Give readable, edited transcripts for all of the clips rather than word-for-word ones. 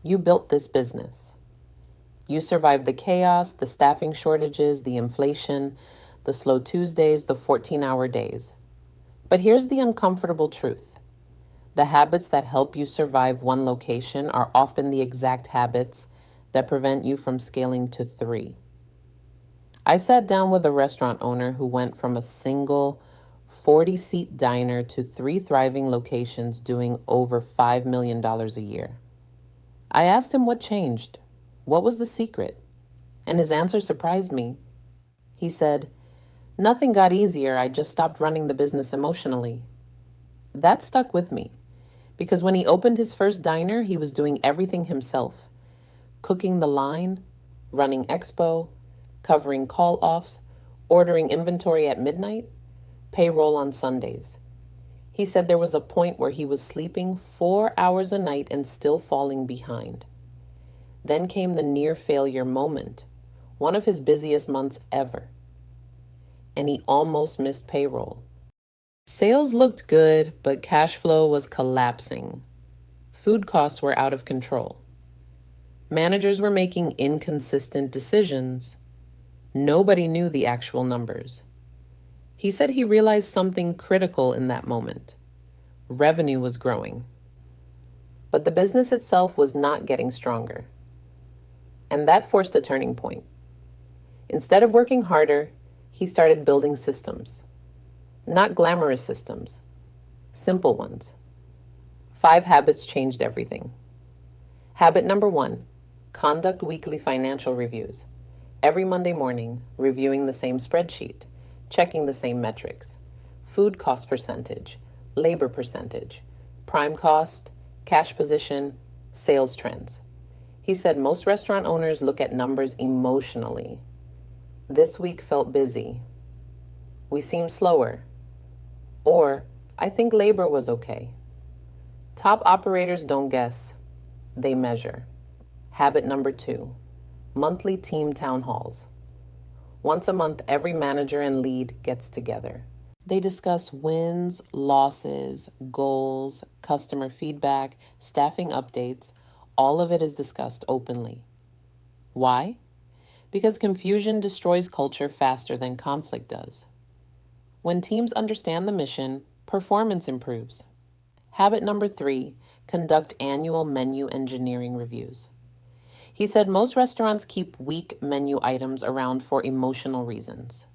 You built this business. You survived the chaos, the staffing shortages, the inflation, the slow Tuesdays, the 14-hour days. But here's the uncomfortable truth. The habits that help you survive one location are often the exact habits that prevent you from scaling to 3. I sat down with a restaurant owner who went from a single 40-seat diner to 3 thriving locations doing over $5 million a year. I asked him what changed. What was the secret? And his answer surprised me. He said, "Nothing got easier, I just stopped running the business emotionally." That stuck with me, because when he opened his first diner, he was doing everything himself. Cooking the line, running expo, covering call-offs, ordering inventory at midnight, payroll on Sundays. He said there was a point where he was sleeping 4 hours a night and still falling behind. Then came the near failure moment, one of his busiest months ever. And he almost missed payroll. Sales looked good, but cash flow was collapsing. Food costs were out of control. Managers were making inconsistent decisions. Nobody knew the actual numbers. He said he realized something critical in that moment. Revenue was growing, but the business itself was not getting stronger. And that forced a turning point. Instead of working harder, he started building systems. Not glamorous systems, simple ones. 5 habits changed everything. Habit number 1, conduct weekly financial reviews. Every Monday morning, reviewing the same spreadsheet, checking the same metrics: food cost percentage, labor percentage, prime cost, cash position, sales trends. He said most restaurant owners look at numbers emotionally. This week felt busy. We seemed slower. Or, I think labor was okay. Top operators don't guess, they measure. Habit number 2, monthly team town halls. Once a month, every manager and lead gets together. They discuss wins, losses, goals, customer feedback, staffing updates. All of it is discussed openly. Why? Because confusion destroys culture faster than conflict does. When teams understand the mission, performance improves. Habit number 3, conduct annual menu engineering reviews. He said most restaurants keep weak menu items around for emotional reasons.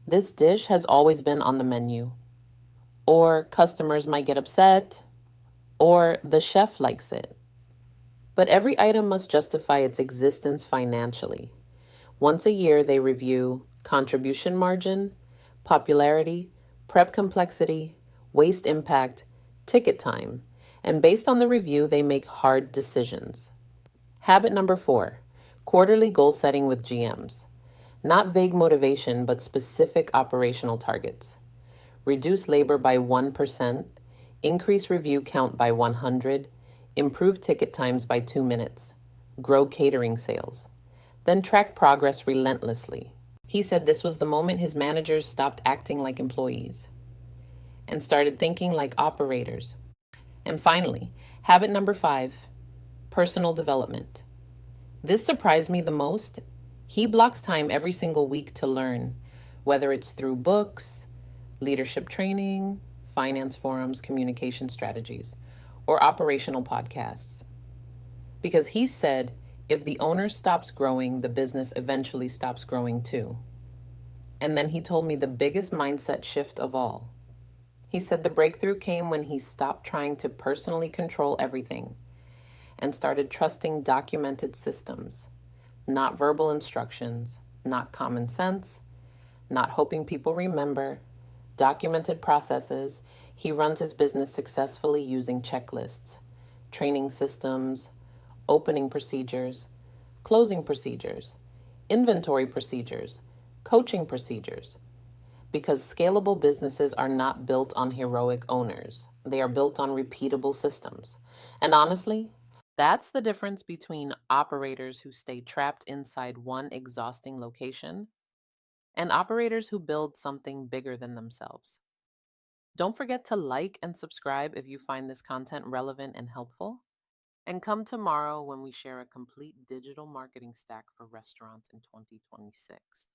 This dish has always been on the menu, or customers might get upset, or the chef likes it. But every item must justify its existence financially. Once a year, they review contribution margin, popularity, prep complexity, waste impact, ticket time, and based on the review, they make hard decisions. Habit number 4, quarterly goal setting with GMs. Not vague motivation, but specific operational targets. Reduce labor by 1%, increase review count by 100, improve ticket times by 2 minutes, grow catering sales. Then track progress relentlessly. He said this was the moment his managers stopped acting like employees and started thinking like operators. And finally, habit number 5, personal development. This surprised me the most. He blocks time every single week to learn, whether it's through books, leadership training, finance forums, communication strategies, or operational podcasts. Because he said, if the owner stops growing, the business eventually stops growing too. And then he told me the biggest mindset shift of all. He said the breakthrough came when he stopped trying to personally control everything and started trusting documented systems, not verbal instructions, not common sense, not hoping people remember, documented processes. He runs his business successfully using checklists, training systems, opening procedures, closing procedures, inventory procedures, coaching procedures. Because scalable businesses are not built on heroic owners. They are built on repeatable systems. And honestly, that's the difference between operators who stay trapped inside one exhausting location and operators who build something bigger than themselves. Don't forget to like and subscribe if you find this content relevant and helpful. And come tomorrow when we share a complete digital marketing stack for restaurants in 2026.